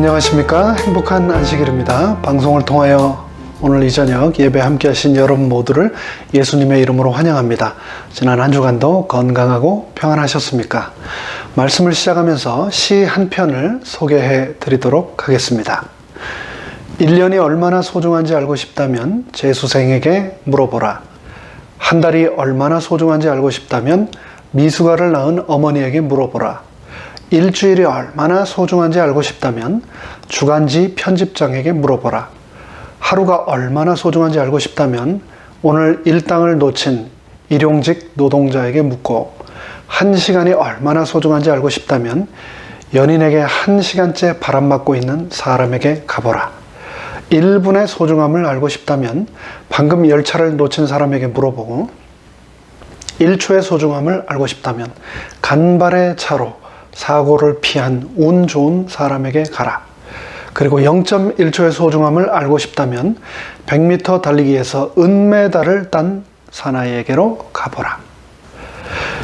안녕하십니까. 행복한 안식일입니다. 방송을 통하여 오늘 이 저녁 예배 함께 하신 여러분 모두를 예수님의 이름으로 환영합니다. 지난 한 주간도 건강하고 평안하셨습니까? 말씀을 시작하면서 시 한 편을 소개해 드리도록 하겠습니다. 1년이 얼마나 소중한지 알고 싶다면 재수생에게 물어보라. 한 달이 얼마나 소중한지 알고 싶다면 미숙아를 낳은 어머니에게 물어보라. 일주일이 얼마나 소중한지 알고 싶다면 주간지 편집장에게 물어보라. 하루가 얼마나 소중한지 알고 싶다면 오늘 일당을 놓친 일용직 노동자에게 묻고, 한 시간이 얼마나 소중한지 알고 싶다면 연인에게 한 시간째 바람맞고 있는 사람에게 가보라. 1분의 소중함을 알고 싶다면 방금 열차를 놓친 사람에게 물어보고, 1초의 소중함을 알고 싶다면 간발의 차로 사고를 피한 운 좋은 사람에게 가라. 그리고 0.1초의 소중함을 알고 싶다면 100m 달리기에서 은메달을 딴 사나이에게로 가보라.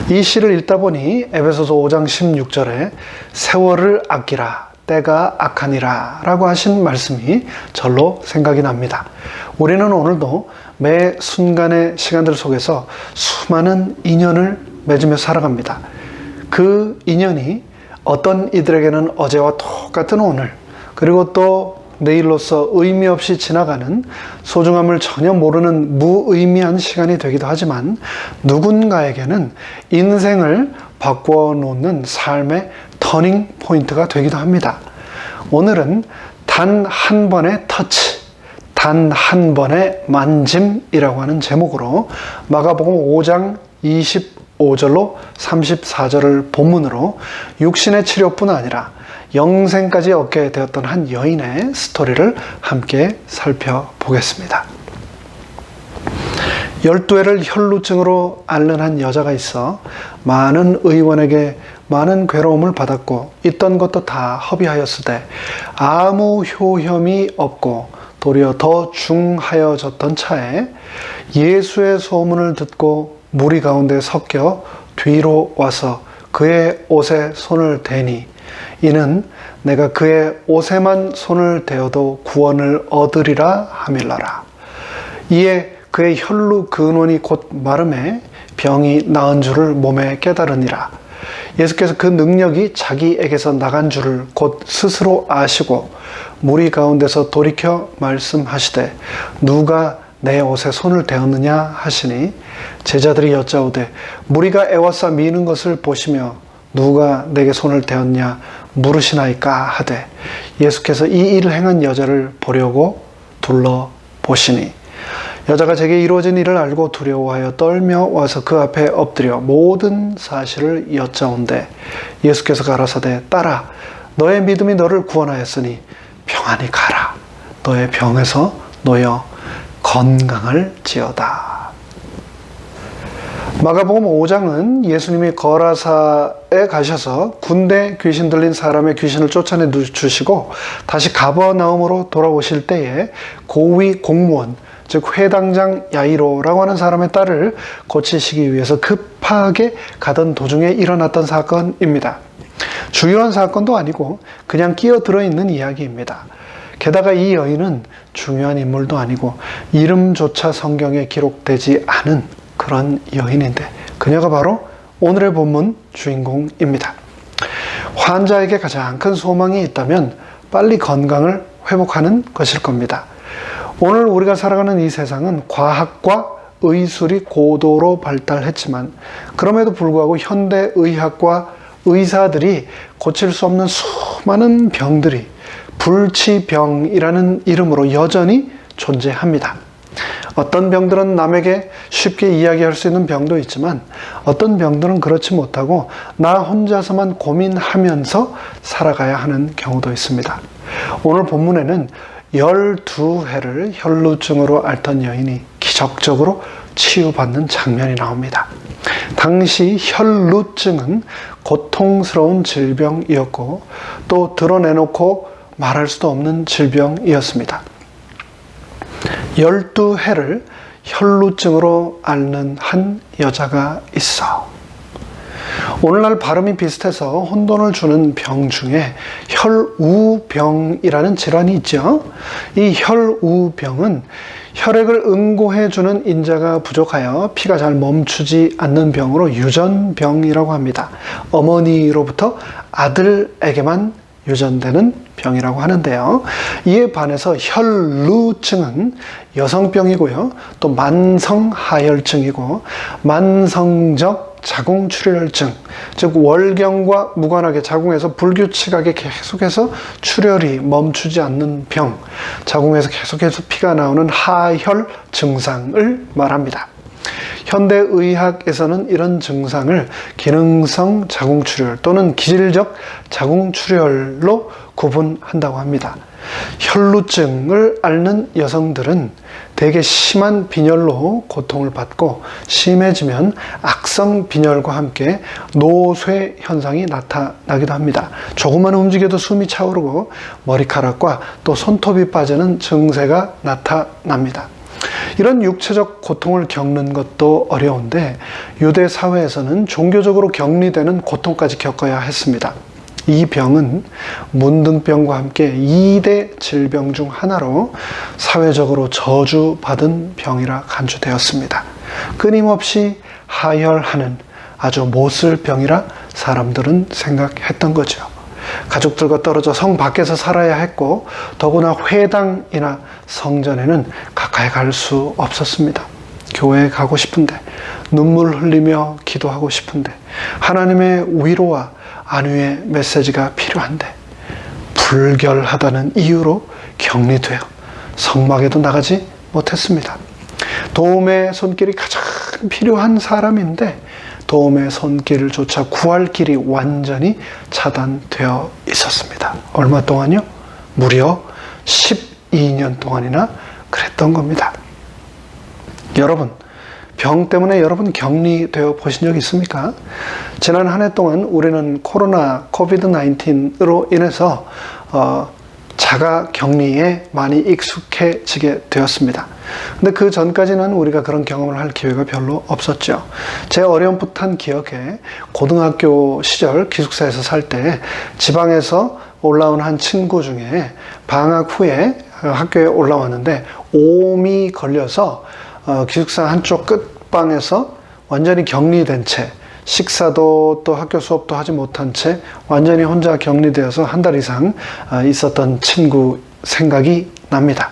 이 시를 읽다 보니 에베소서 5장 16절에 세월을 아끼라, 때가 악하니라 라고 하신 말씀이 절로 생각이 납니다. 우리는 오늘도 매 순간의 시간들 속에서 수많은 인연을 맺으며 살아갑니다. 그 인연이 어떤 이들에게는 어제와 똑같은 오늘, 그리고 또 내일로서 의미 없이 지나가는 소중함을 전혀 모르는 무의미한 시간이 되기도 하지만, 누군가에게는 인생을 바꿔놓는 삶의 터닝 포인트가 되기도 합니다. 오늘은 단 한 번의 터치, 단 한 번의 만짐이라고 하는 제목으로 마가복음 5장 25절로 34절을 본문으로 육신의 치료뿐 아니라 영생까지 얻게 되었던 한 여인의 스토리를 함께 살펴보겠습니다. 12회를 혈루증으로 앓는 한 여자가 있어 많은 의원에게 많은 괴로움을 받았고 있던 것도 다 허비하였으되 아무 효험이 없고 도리어 더 중하여졌던 차에 예수의 소문을 듣고 무리 가운데 섞여 뒤로 와서 그의 옷에 손을 대니 이는 내가 그의 옷에만 손을 대어도 구원을 얻으리라 하밀라라. 이에 그의 혈루 근원이 곧 마름에 병이 나은 줄을 몸에 깨달으니라. 예수께서 그 능력이 자기에게서 나간 줄을 곧 스스로 아시고 무리 가운데서 돌이켜 말씀하시되 누가 내 옷에 손을 대었느냐 하시니 제자들이 여짜오되 무리가 애워싸 미는 것을 보시며 누가 내게 손을 대었냐 물으시나이까 하되 예수께서 이 일을 행한 여자를 보려고 둘러보시니 여자가 제게 이루어진 일을 알고 두려워하여 떨며 와서 그 앞에 엎드려 모든 사실을 여짜온대 예수께서 가라사대 딸아 너의 믿음이 너를 구원하였으니 평안히 가라. 너의 병에서 놓여 건강할지어다. 마가복음 5장은 예수님이 거라사에 가셔서 군대 귀신 들린 사람의 귀신을 쫓아내 주시고 다시 가버나움으로 돌아오실 때에 고위 공무원, 즉 회당장 야이로라고 하는 사람의 딸을 고치시기 위해서 급하게 가던 도중에 일어났던 사건입니다. 중요한 사건도 아니고 그냥 끼어들어 있는 이야기입니다. 게다가 이 여인은 중요한 인물도 아니고 이름조차 성경에 기록되지 않은 그런 여인인데 그녀가 바로 오늘의 본문 주인공입니다. 환자에게 가장 큰 소망이 있다면 빨리 건강을 회복하는 것일 겁니다. 오늘 우리가 살아가는 이 세상은 과학과 의술이 고도로 발달했지만 그럼에도 불구하고 현대의학과 의사들이 고칠 수 없는 수많은 병들이 불치병이라는 이름으로 여전히 존재합니다. 어떤 병들은 남에게 쉽게 이야기할 수 있는 병도 있지만 어떤 병들은 그렇지 못하고 나 혼자서만 고민하면서 살아가야 하는 경우도 있습니다. 오늘 본문에는 12회를 혈루증으로 앓던 여인이 기적적으로 치유받는 장면이 나옵니다. 당시 혈루증은 고통스러운 질병이었고 또 드러내놓고 말할 수도 없는 질병이었습니다. 12회를 혈루증으로 앓는 한 여자가 있어. 오늘날 발음이 비슷해서 혼돈을 주는 병 중에 혈우병이라는 질환이 있죠. 이 혈우병은 혈액을 응고해주는 인자가 부족하여 피가 잘 멈추지 않는 병으로 유전병이라고 합니다. 어머니로부터 아들에게만 유전되는 병이라고 하는데요. 이에 반해서 혈루증은 여성병이고요. 또 만성하혈증이고 만성적 자궁출혈증, 즉 월경과 무관하게 자궁에서 불규칙하게 계속해서 출혈이 멈추지 않는 병, 자궁에서 계속해서 피가 나오는 하혈 증상을 말합니다. 현대의학에서는 이런 증상을 기능성 자궁출혈 또는 기질적 자궁출혈로 구분한다고 합니다. 혈루증을 앓는 여성들은 대개 심한 빈혈로 고통을 받고 심해지면 악성 빈혈과 함께 노쇠 현상이 나타나기도 합니다. 조금만 움직여도 숨이 차오르고 머리카락과 또 손톱이 빠지는 증세가 나타납니다. 이런 육체적 고통을 겪는 것도 어려운데 유대 사회에서는 종교적으로 격리되는 고통까지 겪어야 했습니다. 이 병은 문둥병과 함께 2대 질병 중 하나로 사회적으로 저주받은 병이라 간주되었습니다. 끊임없이 하혈하는 아주 못쓸 병이라 사람들은 생각했던 거죠. 가족들과 떨어져 성 밖에서 살아야 했고 더구나 회당이나 성전에는 가까이 갈 수 없었습니다. 교회에 가고 싶은데, 눈물 흘리며 기도하고 싶은데, 하나님의 위로와 안위의 메시지가 필요한데 불결하다는 이유로 격리되어 성막에도 나가지 못했습니다. 도움의 손길이 가장 필요한 사람인데 도움의 손길조차 구할 길이 완전히 차단되어 있었습니다. 얼마 동안요? 무려 12년 동안이나 그랬던 겁니다. 여러분, 병 때문에 여러분 격리되어 보신 적 있습니까? 지난 한 해 동안 우리는 코로나, 코비드-19으로 인해서 자가 격리에 많이 익숙해지게 되었습니다. 근데 그 전까지는 우리가 그런 경험을 할 기회가 별로 없었죠. 제 어렴풋한 기억에 고등학교 시절 기숙사에서 살 때 지방에서 올라온 한 친구 중에 방학 후에 학교에 올라왔는데 오음이 걸려서 기숙사 한쪽 끝방에서 완전히 격리된 채 식사도 또 학교 수업도 하지 못한 채 완전히 혼자 격리되어서 한 달 이상 있었던 친구 생각이 납니다.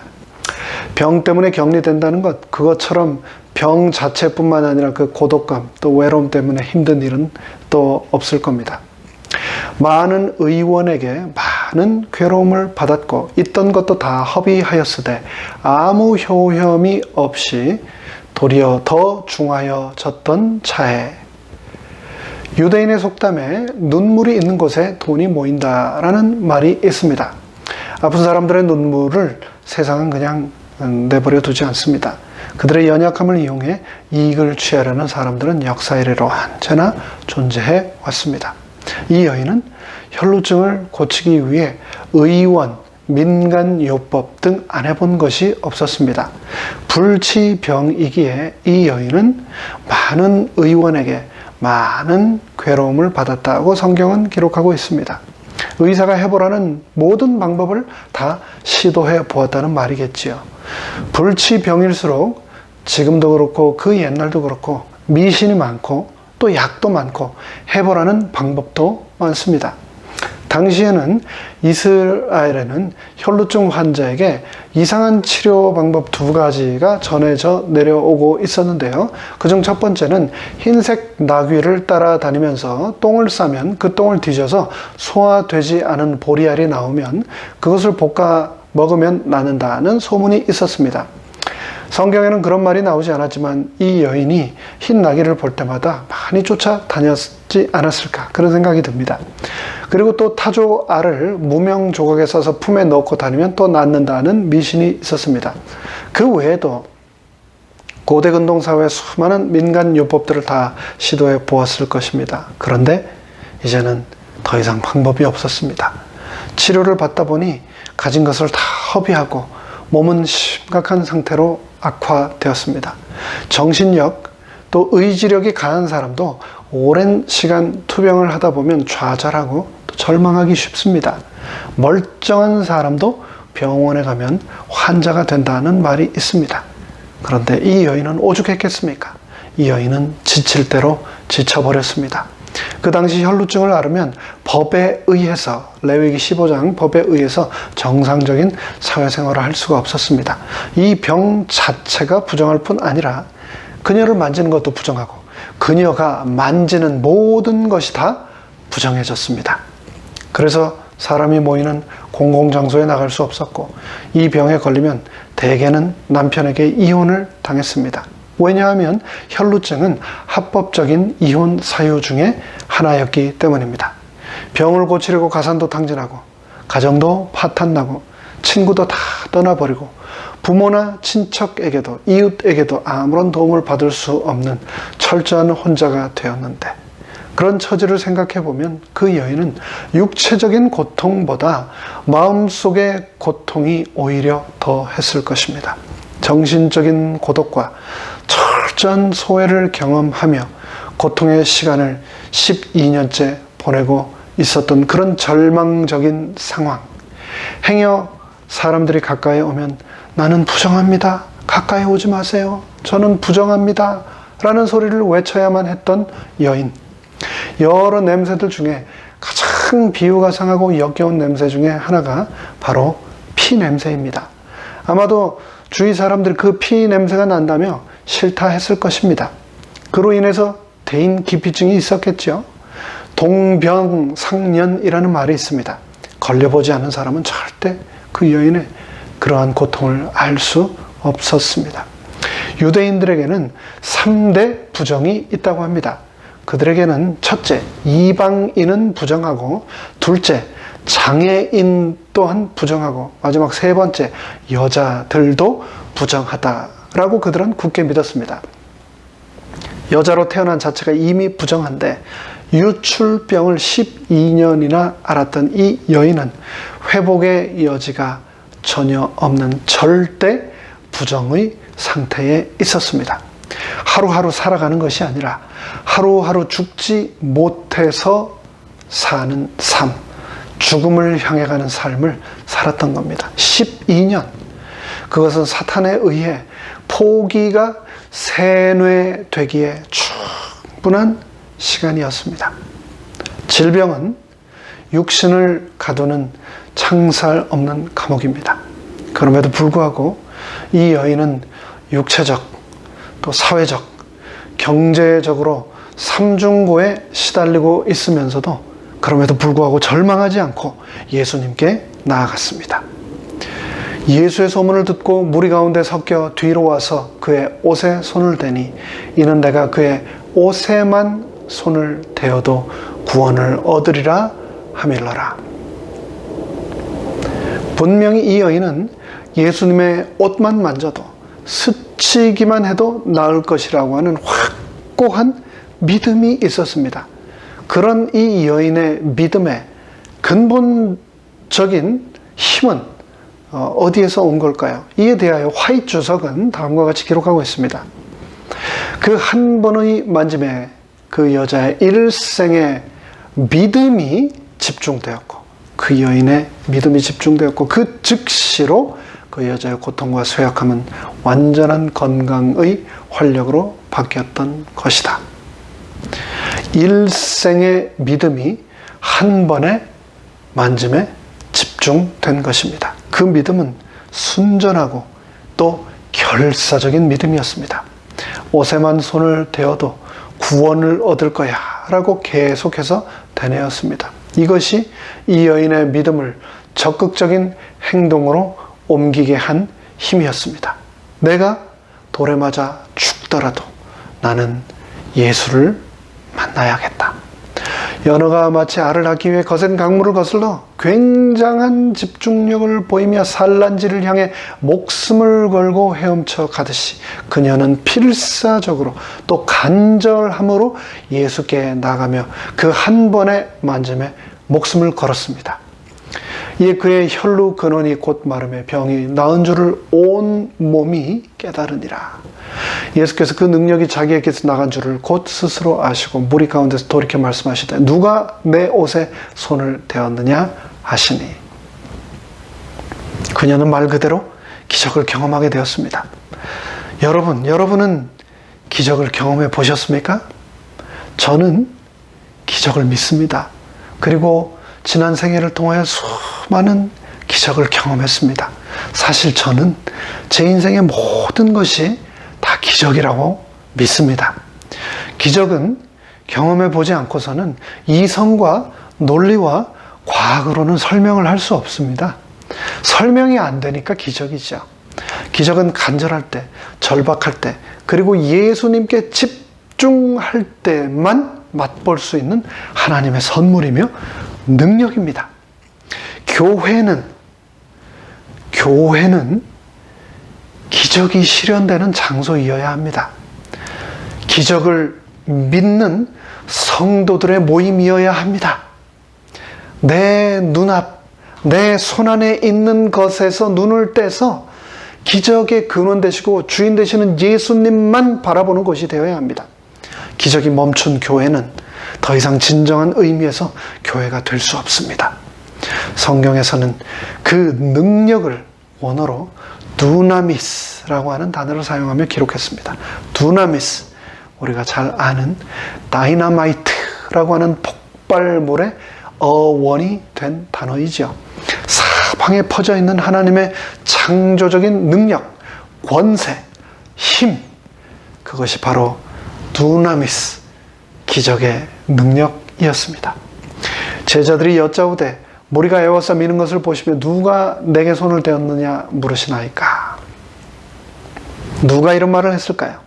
병 때문에 격리된다는 것, 그것처럼 병 자체뿐만 아니라 그 고독감 또 외로움 때문에 힘든 일은 또 없을 겁니다. 많은 의원에게 많은 괴로움을 받았고 있던 것도 다 허비하였으되 아무 효험이 없이 도리어 더 중하여졌던 차에 유대인의 속담에 눈물이 있는 곳에 돈이 모인다라는 말이 있습니다. 아픈 사람들의 눈물을 세상은 그냥 내버려 두지 않습니다. 그들의 연약함을 이용해 이익을 취하려는 사람들은 역사 이래로 언제나 존재해 왔습니다. 이 여인은 혈루증을 고치기 위해 의원, 민간요법 등 안 해본 것이 없었습니다. 불치병이기에 이 여인은 많은 의원에게 많은 괴로움을 받았다고 성경은 기록하고 있습니다. 의사가 해보라는 모든 방법을 다 시도해 보았다는 말이겠지요. 불치병일수록 지금도 그렇고 그 옛날도 그렇고 미신이 많고 또 약도 많고 해보라는 방법도 많습니다. 당시에는 이스라엘에는 혈루증 환자에게 이상한 치료 방법 2가지가 전해져 내려오고 있었는데요. 그중 첫 번째는 흰색 나귀를 따라다니면서 똥을 싸면 그 똥을 뒤져서 소화되지 않은 보리알이 나오면 그것을 볶아 먹으면 낫는다는 소문이 있었습니다. 성경에는 그런 말이 나오지 않았지만 이 여인이 흰 나귀를 볼 때마다 많이 쫓아다녔지 않았을까 그런 생각이 듭니다. 그리고 또 타조 알을 무명 조각에 싸서 품에 넣고 다니면 또 낫는다는 미신이 있었습니다. 그 외에도 고대 근동 사회의 수많은 민간 요법들을 다 시도해 보았을 것입니다. 그런데 이제는 더 이상 방법이 없었습니다. 치료를 받다 보니 가진 것을 다 허비하고 몸은 심각한 상태로 악화되었습니다. 정신력 또 의지력이 강한 사람도 오랜 시간 투병을 하다 보면 좌절하고 또 절망하기 쉽습니다. 멀쩡한 사람도 병원에 가면 환자가 된다는 말이 있습니다. 그런데 이 여인은 오죽했겠습니까? 이 여인은 지칠 대로 지쳐버렸습니다. 그 당시 혈루증을 앓으면 법에 의해서, 레위기 15장 법에 의해서 정상적인 사회생활을 할 수가 없었습니다. 이 병 자체가 부정할 뿐 아니라 그녀를 만지는 것도 부정하고 그녀가 만지는 모든 것이 다 부정해졌습니다. 그래서 사람이 모이는 공공장소에 나갈 수 없었고 이 병에 걸리면 대개는 남편에게 이혼을 당했습니다. 왜냐하면 혈루증은 합법적인 이혼 사유 중에 하나였기 때문입니다. 병을 고치려고 가산도 탕진하고 가정도 파탄나고 친구도 다 떠나버리고 부모나 친척에게도 이웃에게도 아무런 도움을 받을 수 없는 철저한 혼자가 되었는데, 그런 처지를 생각해 보면 그 여인은 육체적인 고통보다 마음속의 고통이 오히려 더 했을 것입니다. 정신적인 고독과 철저한 소외를 경험하며 고통의 시간을 12년째 보내고 있었던 그런 절망적인 상황. 행여 사람들이 가까이 오면 나는 부정합니다. 가까이 오지 마세요. 저는 부정합니다. 라는 소리를 외쳐야만 했던 여인. 여러 냄새들 중에 가장 비유가 상하고 역겨운 냄새 중에 하나가 바로 피 냄새입니다. 아마도 주위 사람들이 그 피 냄새가 난다며 싫다 했을 것입니다. 그로 인해서 대인 기피증이 있었겠죠. 동병상련이라는 말이 있습니다. 걸려보지 않은 사람은 절대 그 여인의 그러한 고통을 알 수 없었습니다. 유대인들에게는 3대 부정이 있다고 합니다. 그들에게는 첫째, 이방인은 부정하고, 둘째, 장애인 또한 부정하고, 마지막 세 번째, 여자들도 부정하다라고 그들은 굳게 믿었습니다. 여자로 태어난 자체가 이미 부정한데 유출병을 12년이나 앓았던 이 여인은 회복의 여지가 전혀 없는 절대 부정의 상태에 있었습니다. 하루하루 살아가는 것이 아니라 하루하루 죽지 못해서 사는 삶, 죽음을 향해 가는 삶을 살았던 겁니다. 12년. 그것은 사탄에 의해 포기가 세뇌되기에 충분한 시간이었습니다. 질병은 육신을 가두는 창살 없는 감옥입니다. 그럼에도 불구하고 이 여인은 육체적, 또 사회적, 경제적으로 삼중고에 시달리고 있으면서도 그럼에도 불구하고 절망하지 않고 예수님께 나아갔습니다. 예수의 소문을 듣고 무리 가운데 섞여 뒤로 와서 그의 옷에 손을 대니 이는 내가 그의 옷에만 손을 대어도 구원을 얻으리라 하밀러라. 분명히 이 여인은 예수님의 옷만 만져도, 스치기만 해도 나을 것이라고 하는 확고한 믿음이 있었습니다. 그런 이 여인의 믿음의 근본적인 힘은 어디에서 온 걸까요? 이에 대하여 화이트 주석은 다음과 같이 기록하고 있습니다. 그 한 번의 만짐에 그 여자의 일생의 믿음이 집중되었고, 그 여인의 믿음이 집중되었고, 그 즉시로 그 여자의 고통과 쇠약함은 완전한 건강의 활력으로 바뀌었던 것이다. 일생의 믿음이 한 번의 만짐에 집중된 것입니다. 그 믿음은 순전하고 또 결사적인 믿음이었습니다. 옷에만 손을 대어도 구원을 얻을 거야 라고 계속해서 되뇌었습니다. 이것이 이 여인의 믿음을 적극적인 행동으로 옮기게 한 힘이었습니다. 내가 돌에 맞아 죽더라도 나는 예수를 만나야겠다. 연어가 마치 알을 낳기 위해 거센 강물을 거슬러 굉장한 집중력을 보이며 산란지를 향해 목숨을 걸고 헤엄쳐 가듯이 그녀는 필사적으로 또 간절함으로 예수께 나가며 그 한 번의 만짐에 목숨을 걸었습니다. 이에 그의 혈루 근원이 곧 마름에 병이 나은 줄을 온 몸이 깨달으니라. 예수께서 그 능력이 자기에게서 나간 줄을 곧 스스로 아시고 무리 가운데서 돌이켜 말씀하시되 누가 내 옷에 손을 대었느냐 하시니, 그녀는 말 그대로 기적을 경험하게 되었습니다. 여러분은 기적을 경험해 보셨습니까? 저는 기적을 믿습니다. 그리고 지난 생애를 통하여 수많은 기적을 경험했습니다. 사실 저는 제 인생의 모든 것이 다 기적이라고 믿습니다. 기적은 경험해 보지 않고서는 이성과 논리와 과학으로는 설명을 할 수 없습니다. 설명이 안 되니까 기적이죠. 기적은 간절할 때, 절박할 때, 그리고 예수님께 집중할 때만 맛볼 수 있는 하나님의 선물이며 능력입니다. 교회는 기적이 실현되는 장소이어야 합니다. 기적을 믿는 성도들의 모임이어야 합니다. 내 눈앞, 내 손안에 있는 것에서 눈을 떼서 기적의 근원 되시고 주인 되시는 예수님만 바라보는 곳이 되어야 합니다. 기적이 멈춘 교회는 더 이상 진정한 의미에서 교회가 될 수 없습니다. 성경에서는 그 능력을 원어로 두나미스라고 하는 단어를 사용하며 기록했습니다. 두나미스, 우리가 잘 아는 다이너마이트라고 하는 폭발물의 어원이 된 단어이죠. 사방에 퍼져 있는 하나님의 창조적인 능력, 권세, 힘, 그것이 바로 두나미스, 기적의 능력이었습니다. 제자들이 여짜오되 무리가 애워싸 미는 것을 보시며 누가 내게 손을 대었느냐 물으시나이까. 누가 이런 말을 했을까요?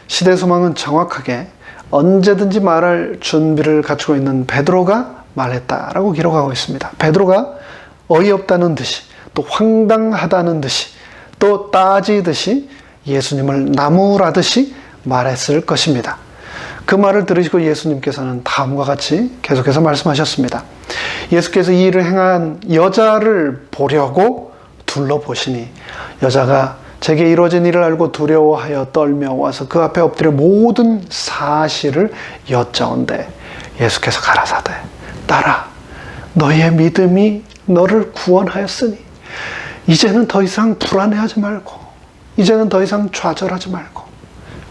시대소망은 정확하게 언제든지 말할 준비를 갖추고 있는 베드로가 말했다라고 기록하고 있습니다. 베드로가 어이없다는 듯이, 또 황당하다는 듯이, 또 따지듯이 예수님을 나무라듯이 말했을 것입니다. 그 말을 들으시고 예수님께서는 다음과 같이 계속해서 말씀하셨습니다. 예수께서 이 일을 행한 여자를 보려고 둘러보시니 여자가 제게 이루어진 일을 알고 두려워하여 떨며 와서 그 앞에 엎드려 모든 사실을 여짜온대 예수께서 가라사대 딸아, 너의 믿음이 너를 구원하였으니 이제는 더 이상 불안해하지 말고, 이제는 더 이상 좌절하지 말고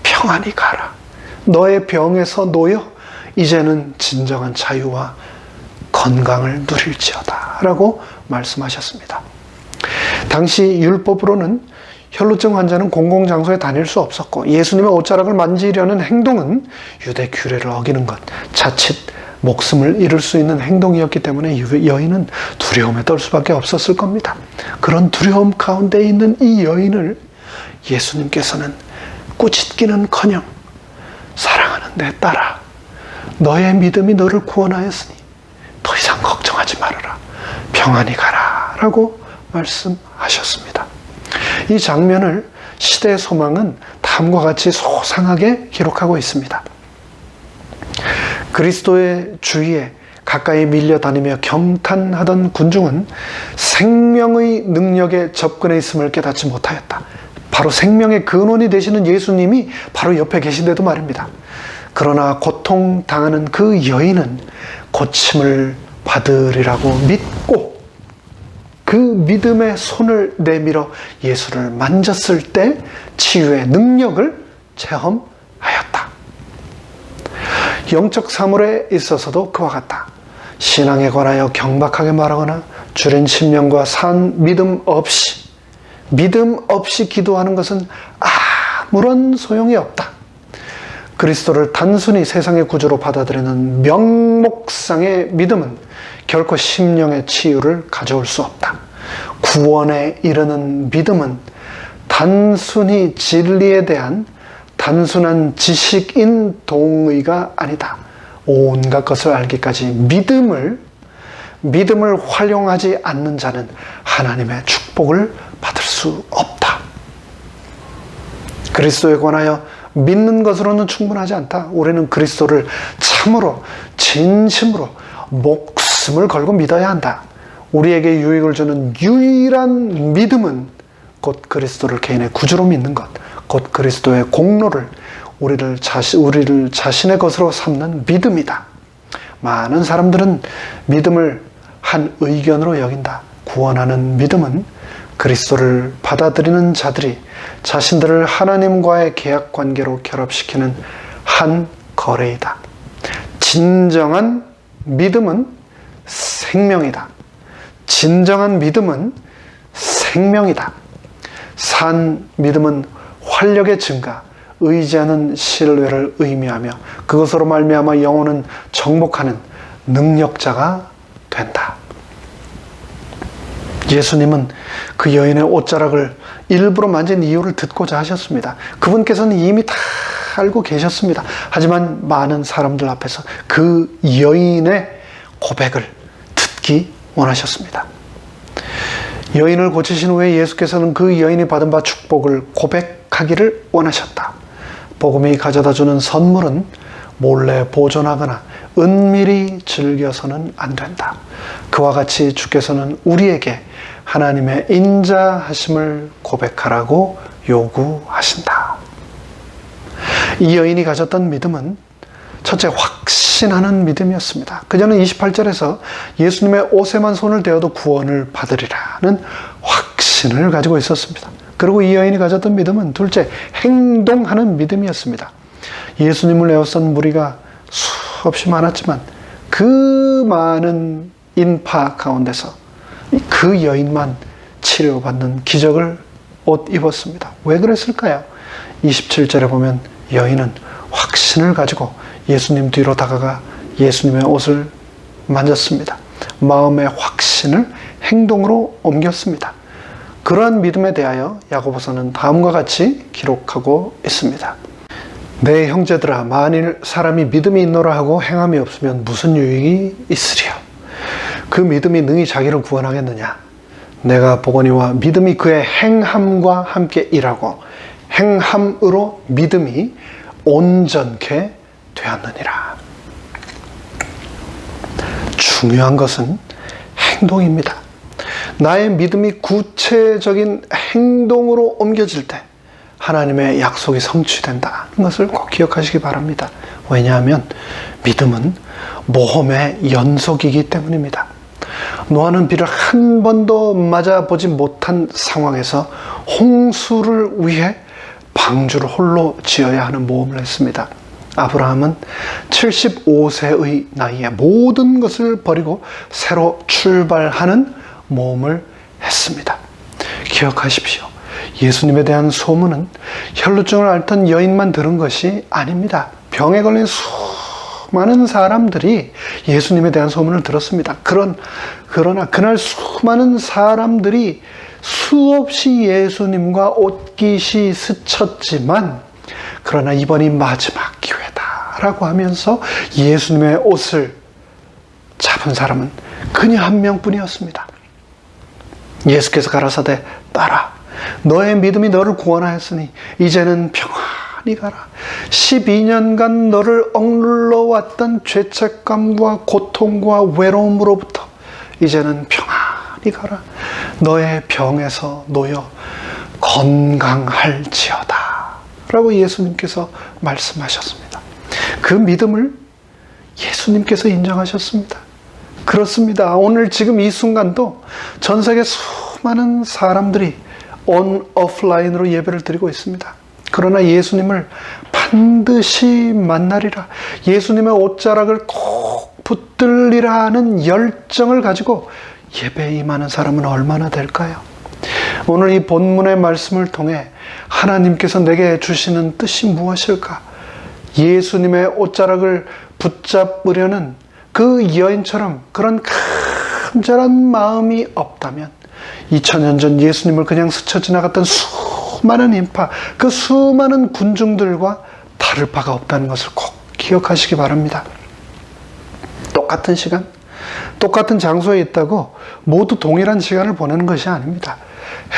평안히 가라. 너의 병에서 놓여 이제는 진정한 자유와 건강을 누릴지어다 라고 말씀하셨습니다. 당시 율법으로는 혈루증 환자는 공공장소에 다닐 수 없었고 예수님의 옷자락을 만지려는 행동은 유대 규례를 어기는 것, 자칫 목숨을 잃을 수 있는 행동이었기 때문에 여인은 두려움에 떨 수밖에 없었을 겁니다. 그런 두려움 가운데 있는 이 여인을 예수님께서는 꾸짖기는커녕 사랑하는 내 딸아, 너의 믿음이 너를 구원하였으니 더 이상 걱정하지 말아라. 평안히 가라 라고 말씀하셨습니다. 이 장면을 시대의 소망은 다음과 같이 소상하게 기록하고 있습니다. 그리스도의 주위에 가까이 밀려다니며 경탄하던 군중은 생명의 능력에 접근해 있음을 깨닫지 못하였다. 바로 생명의 근원이 되시는 예수님이 바로 옆에 계신데도 말입니다. 그러나 고통당하는 그 여인은 고침을 받으리라고 믿고 그 믿음의 손을 내밀어 예수를 만졌을 때 치유의 능력을 체험하였다. 영적 사물에 있어서도 그와 같다. 신앙에 관하여 경박하게 말하거나 줄인 신명과 산 믿음 없이 기도하는 것은 아무런 소용이 없다. 그리스도를 단순히 세상의 구주로 받아들이는 명목상의 믿음은 결코 심령의 치유를 가져올 수 없다. 구원에 이르는 믿음은 단순히 진리에 대한 단순한 지식인 동의가 아니다. 온갖 것을 알기까지 믿음을 활용하지 않는 자는 하나님의 축복을 받을 수 없다. 그리스도에 관하여 믿는 것으로는 충분하지 않다. 우리는 그리스도를 참으로 진심으로 목숨을 걸고 믿어야 한다. 우리에게 유익을 주는 유일한 믿음은 곧 그리스도를 개인의 구주로 믿는 것, 곧 그리스도의 공로를 우리를 자신의 것으로 삼는 믿음이다. 많은 사람들은 믿음을 한 의견으로 여긴다. 구원하는 믿음은 그리스도를 받아들이는 자들이 자신들을 하나님과의 계약 관계로 결합시키는 한 거래이다. 진정한 믿음은 생명이다. 진정한 믿음은 생명이다. 산 믿음은 활력의 증가, 의지하는 신뢰를 의미하며 그것으로 말미암아 영혼은 정복하는 능력자가 된다. 예수님은 그 여인의 옷자락을 일부러 만진 이유를 듣고자 하셨습니다. 그분께서는 이미 다 알고 계셨습니다. 하지만 많은 사람들 앞에서 그 여인의 고백을 듣기 원하셨습니다. 여인을 고치신 후에 예수께서는 그 여인이 받은 바 축복을 고백하기를 원하셨다. 복음이 가져다주는 선물은 몰래 보존하거나 은밀히 즐겨서는 안 된다. 그와 같이 주께서는 우리에게 하나님의 인자하심을 고백하라고 요구하신다. 이 여인이 가졌던 믿음은 첫째, 확신하는 믿음이었습니다. 그녀는 28절에서 예수님의 옷에만 손을 대어도 구원을 받으리라는 확신을 가지고 있었습니다. 그리고 이 여인이 가졌던 믿음은 둘째, 행동하는 믿음이었습니다. 예수님을 에워싼 무리가 수없이 많았지만 그 많은 인파 가운데서 그 여인만 치료받는 기적을 옷 입었습니다. 왜 그랬을까요? 27절에 보면 여인은 확신을 가지고 예수님 뒤로 다가가 예수님의 옷을 만졌습니다. 마음의 확신을 행동으로 옮겼습니다. 그러한 믿음에 대하여 야고보서는 다음과 같이 기록하고 있습니다. 내 형제들아, 만일 사람이 믿음이 있노라 하고 행함이 없으면 무슨 유익이 있으랴? 그 믿음이 능히 자기를 구원하겠느냐? 내가 보거니와 믿음이 그의 행함과 함께 일하고 행함으로 믿음이 온전케 되었느니라. 중요한 것은 행동입니다. 나의 믿음이 구체적인 행동으로 옮겨질 때 하나님의 약속이 성취된다는 것을 꼭 기억하시기 바랍니다. 왜냐하면 믿음은 모험의 연속이기 때문입니다. 노아는 비를 한 번도 맞아보지 못한 상황에서 홍수를 위해 방주를 홀로 지어야 하는 모험을 했습니다. 아브라함은 75세의 나이에 모든 것을 버리고 새로 출발하는 모험을 했습니다. 기억하십시오. 예수님에 대한 소문은 혈루증을 앓던 여인만 들은 것이 아닙니다. 병에 걸린 수많은 사람들이 예수님에 대한 소문을 들었습니다. 그러나 그날 수많은 사람들이 수없이 예수님과 옷깃이 스쳤지만 그러나 이번이 마지막 기회다라고 하면서 예수님의 옷을 잡은 사람은 그녀 한 명뿐이었습니다. 예수께서 가라사대 따라 너의 믿음이 너를 구원하였으니 이제는 평안히 가라. 12년간 너를 억눌러 왔던 죄책감과 고통과 외로움으로부터 이제는 평안히 가라. 너의 병에서 놓여 건강할지어다 라고 예수님께서 말씀하셨습니다. 그 믿음을 예수님께서 인정하셨습니다. 그렇습니다. 오늘 지금 이 순간도 전 세계 수많은 사람들이 온 오프라인으로 예배를 드리고 있습니다. 그러나 예수님을 반드시 만나리라, 예수님의 옷자락을 꼭 붙들리라 하는 열정을 가지고 예배에 임하는 사람은 얼마나 될까요? 오늘 이 본문의 말씀을 통해 하나님께서 내게 주시는 뜻이 무엇일까? 예수님의 옷자락을 붙잡으려는 그 여인처럼 그런 간절한 마음이 없다면 2000년 전 예수님을 그냥 스쳐 지나갔던 수많은 인파, 그 수많은 군중들과 다를 바가 없다는 것을 꼭 기억하시기 바랍니다. 똑같은 시간, 똑같은 장소에 있다고 모두 동일한 시간을 보내는 것이 아닙니다.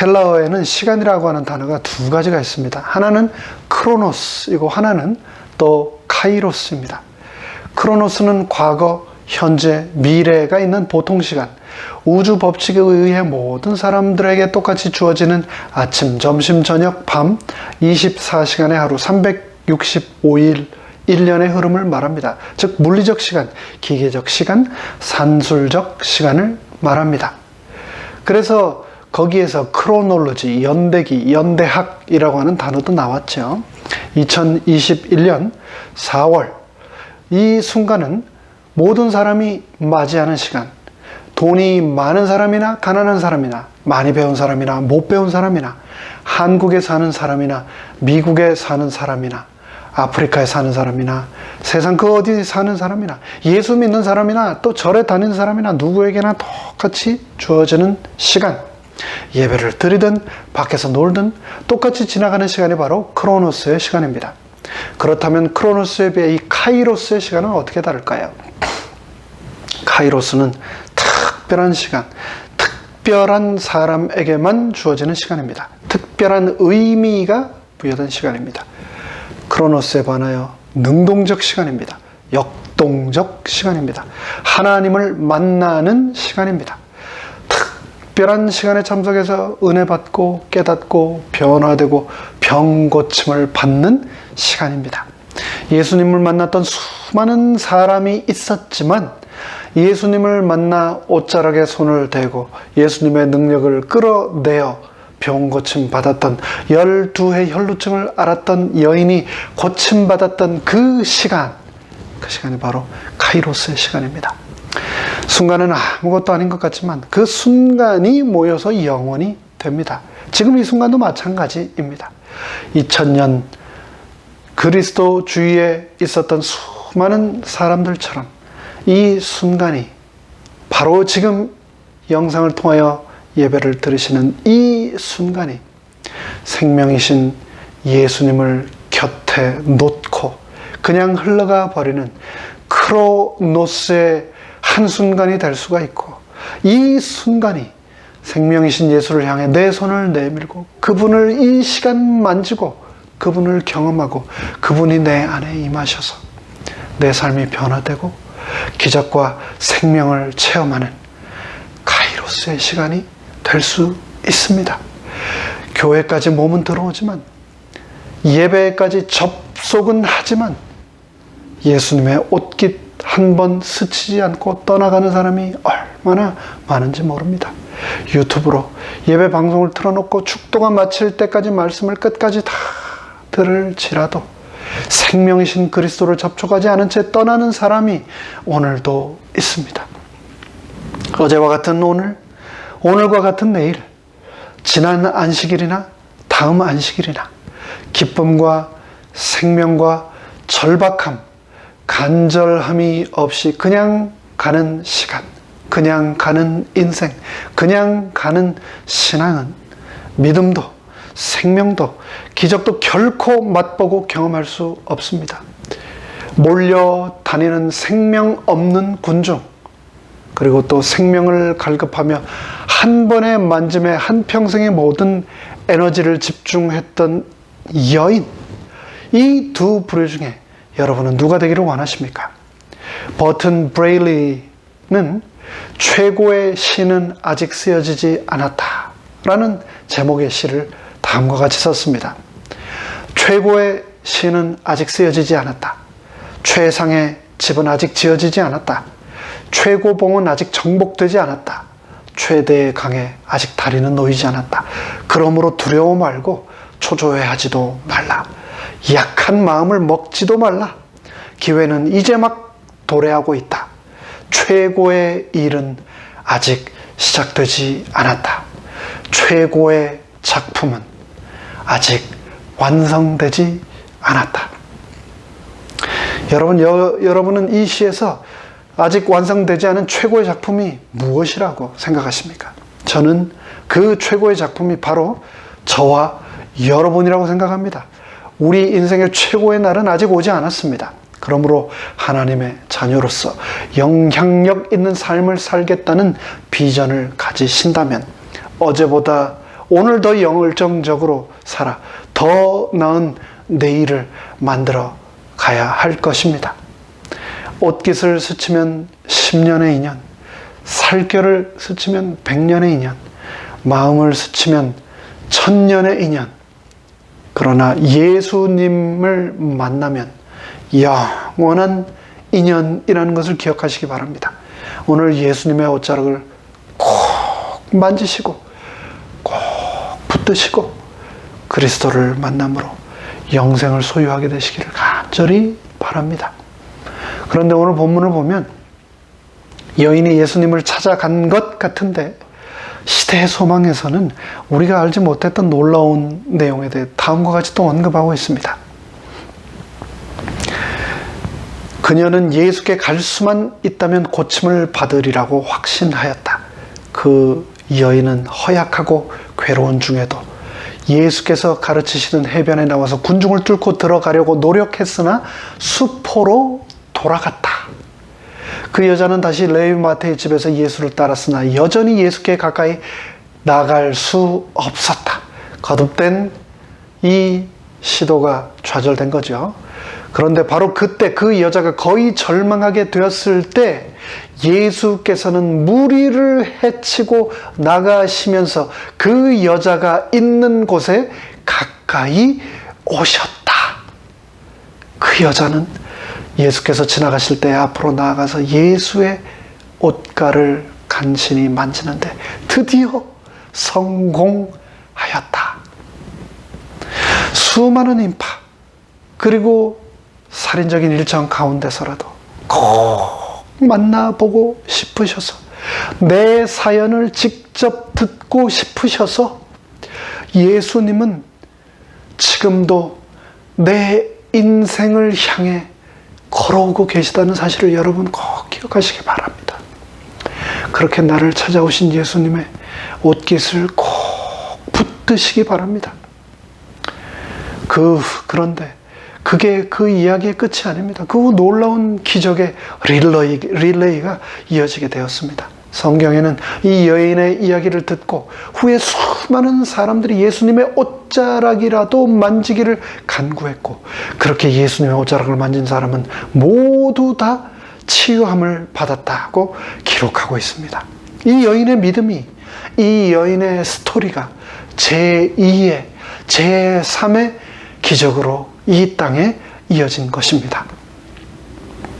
헬라어에는 시간이라고 하는 단어가 두 가지가 있습니다. 하나는 크로노스이고 하나는 또 카이로스입니다. 크로노스는 과거, 현재, 미래가 있는 보통 시간, 우주 법칙에 의해 모든 사람들에게 똑같이 주어지는 아침, 점심, 저녁, 밤 24시간의 하루 365일 1년의 흐름을 말합니다. 즉 물리적 시간, 기계적 시간, 산술적 시간을 말합니다. 그래서 거기에서 크로놀로지, 연대기, 연대학이라고 하는 단어도 나왔죠. 2021년 4월 이 순간은 모든 사람이 맞이하는 시간, 돈이 많은 사람이나 가난한 사람이나 많이 배운 사람이나 못 배운 사람이나 한국에 사는 사람이나 미국에 사는 사람이나 아프리카에 사는 사람이나 세상 그 어디 사는 사람이나 예수 믿는 사람이나 또 절에 다니는 사람이나 누구에게나 똑같이 주어지는 시간, 예배를 드리든 밖에서 놀든 똑같이 지나가는 시간이 바로 크로노스의 시간입니다. 그렇다면 크로노스에 비해 이 카이로스의 시간은 어떻게 다를까요? 카이로스는 특별한 시간, 특별한 사람에게만 주어지는 시간입니다. 특별한 의미가 부여된 시간입니다. 크로노스에 반하여 능동적 시간입니다. 역동적 시간입니다. 하나님을 만나는 시간입니다. 특별한 시간에 참석해서 은혜 받고 깨닫고 변화되고 병 고침을 받는 시간입니다. 예수님을 만났던 수많은 사람이 있었지만 예수님을 만나 옷자락에 손을 대고 예수님의 능력을 끌어내어 병 고침 받았던 12의 혈루증을 앓았던 여인이 고침 받았던 그 시간이 바로 카이로스의 시간입니다. 순간은 아무것도 아닌 것 같지만 그 순간이 모여서 영원이 됩니다. 지금 이 순간도 마찬가지입니다. 2000년 그리스도 주위에 있었던 수많은 사람들처럼 이 순간이 바로 지금 영상을 통하여 예배를 들으시는 이 순간이 생명이신 예수님을 곁에 놓고 그냥 흘러가 버리는 크로노스의 한순간이 될 수가 있고, 이 순간이 생명이신 예수를 향해 내 손을 내밀고 그분을 이 시간 만지고 그분을 경험하고 그분이 내 안에 임하셔서 내 삶이 변화되고 기적과 생명을 체험하는 카이로스의 시간이 될 수 있습니다. 교회까지 몸은 들어오지만, 예배까지 접속은 하지만 예수님의 옷깃 한 번 스치지 않고 떠나가는 사람이 얼마나 많은지 모릅니다. 유튜브로 예배 방송을 틀어놓고 축도가 마칠 때까지 말씀을 끝까지 다 들을지라도 생명이신 그리스도를 접촉하지 않은 채 떠나는 사람이 오늘도 있습니다. 어제와 같은 오늘, 오늘과 같은 내일, 지난 안식일이나 다음 안식일이나 기쁨과 생명과 절박함, 간절함이 없이 그냥 가는 시간, 그냥 가는 인생, 그냥 가는 신앙은 믿음도 생명도 기적도 결코 맛보고 경험할 수 없습니다. 몰려다니는 생명 없는 군중, 그리고 또 생명을 갈급하며 한 번의 만짐에 한평생의 모든 에너지를 집중했던 여인, 이 두 부류 중에 여러분은 누가 되기를 원하십니까? 버튼 브레일리는 최고의 시는 아직 쓰여지지 않았다 라는 제목의 시를 다음과 같이 썼습니다. 최고의 시는 아직 쓰여지지 않았다. 최상의 집은 아직 지어지지 않았다. 최고봉은 아직 정복되지 않았다. 최대의 강에 아직 다리는 놓이지 않았다. 그러므로 두려워 말고 초조해하지도 말라. 약한 마음을 먹지도 말라. 기회는 이제 막 도래하고 있다. 최고의 일은 아직 시작되지 않았다. 최고의 작품은 아직 완성되지 않았다. 여러분은 이 시에서 아직 완성되지 않은 최고의 작품이 무엇이라고 생각하십니까? 저는 그 최고의 작품이 바로 저와 여러분이라고 생각합니다. 우리 인생의 최고의 날은 아직 오지 않았습니다. 그러므로 하나님의 자녀로서 영향력 있는 삶을 살겠다는 비전을 가지신다면 어제보다 오늘 더 열정적으로 살아 더 나은 내일을 만들어 가야 할 것입니다. 옷깃을 스치면 10년의 인연, 살결을 스치면 100년의 인연, 마음을 스치면 1000년의 인연. 그러나 예수님을 만나면 영원한 인연이라는 것을 기억하시기 바랍니다. 오늘 예수님의 옷자락을 꼭 만지시고 꼭 붙드시고 그리스도를 만남으로 영생을 소유하게 되시기를 간절히 바랍니다. 그런데 오늘 본문을 보면 여인이 예수님을 찾아간 것 같은데 시대의 소망에서는 우리가 알지 못했던 놀라운 내용에 대해 다음과 같이 또 언급하고 있습니다. 그녀는 예수께 갈 수만 있다면 고침을 받으리라고 확신하였다. 그 여인은 허약하고 괴로운 중에도 예수께서 가르치시는 해변에 나와서 군중을 뚫고 들어가려고 노력했으나 수포로 돌아갔다. 그 여자는 다시 레위 마태의 집에서 예수를 따랐으나 여전히 예수께 가까이 나갈 수 없었다. 거듭된 이 시도가 좌절된 거죠. 그런데 바로 그때 그 여자가 거의 절망하게 되었을 때 예수께서는 무리를 헤치고 나가시면서 그 여자가 있는 곳에 가까이 오셨다. 그 여자는 예수께서 지나가실 때 앞으로 나아가서 예수의 옷가를 간신히 만지는데 드디어 성공하였다. 수많은 인파 그리고 살인적인 일정 가운데서라도 꼭 만나보고 싶으셔서 내 사연을 직접 듣고 싶으셔서 예수님은 지금도 내 인생을 향해 걸어오고 계시다는 사실을 여러분 꼭 기억하시기 바랍니다. 그렇게 나를 찾아오신 예수님의 옷깃을 꼭 붙드시기 바랍니다. 그런데 그게 그 이야기의 끝이 아닙니다. 그 놀라운 기적의 릴레이가 이어지게 되었습니다. 성경에는 이 여인의 이야기를 듣고 후에 수많은 사람들이 예수님의 옷자락이라도 만지기를 간구했고 그렇게 예수님의 옷자락을 만진 사람은 모두 다 치유함을 받았다고 기록하고 있습니다. 이 여인의 믿음이, 이 여인의 스토리가 제2의, 제3의 기적으로 이 땅에 이어진 것입니다.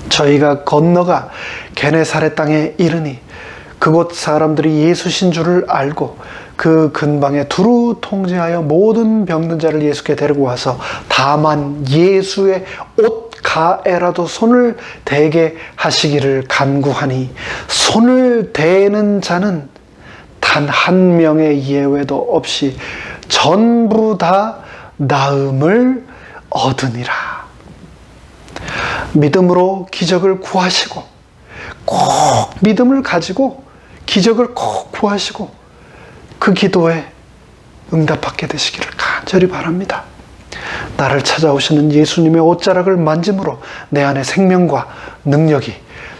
저희가 건너가 게네사렛 땅에 이르니 그곳 사람들이 예수신 줄을 알고 그 근방에 두루 통제하여 모든 병든 자를 예수께 데리고 와서 다만 예수의 옷가에라도 손을 대게 하시기를 간구하니 손을 대는 자는 단 한 명의 예외도 없이 전부 다 나음을 얻으니라. 믿음으로 기적을 구하시고 꼭 믿음을 가지고 기적을 꼭 구하시고 그 기도에 응답받게 되시기를 간절히 바랍니다. 나를 찾아오시는 예수님의 옷자락을 만짐으로 내 안에 생명과 능력이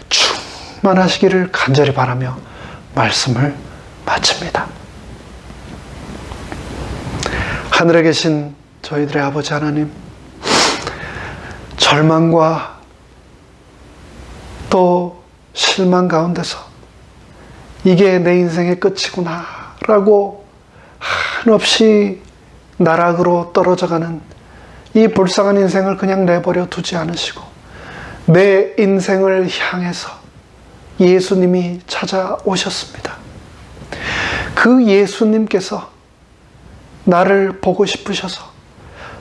충만하시기를 간절히 바라며 말씀을 마칩니다. 하늘에 계신 저희들의 아버지 하나님, 절망과 또 실망 가운데서 이게 내 인생의 끝이구나 라고 한없이 나락으로 떨어져가는 이 불쌍한 인생을 그냥 내버려 두지 않으시고 내 인생을 향해서 예수님이 찾아오셨습니다. 그 예수님께서 나를 보고 싶으셔서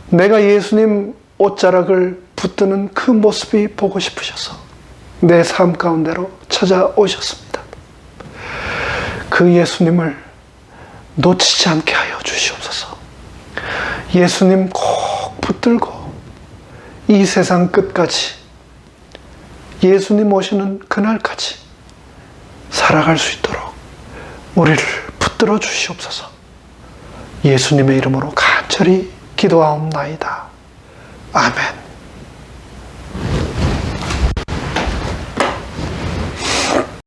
내가 예수님 옷자락을 붙드는 그 모습이 보고 싶으셔서 내 삶 가운데로 찾아오셨습니다. 그 예수님을 놓치지 않게 하여 주시옵소서. 예수님 꼭 붙들고 이 세상 끝까지 예수님 오시는 그날까지 살아갈 수 있도록 우리를 붙들어 주시옵소서. 예수님의 이름으로 간절히 기도하옵나이다. 아멘.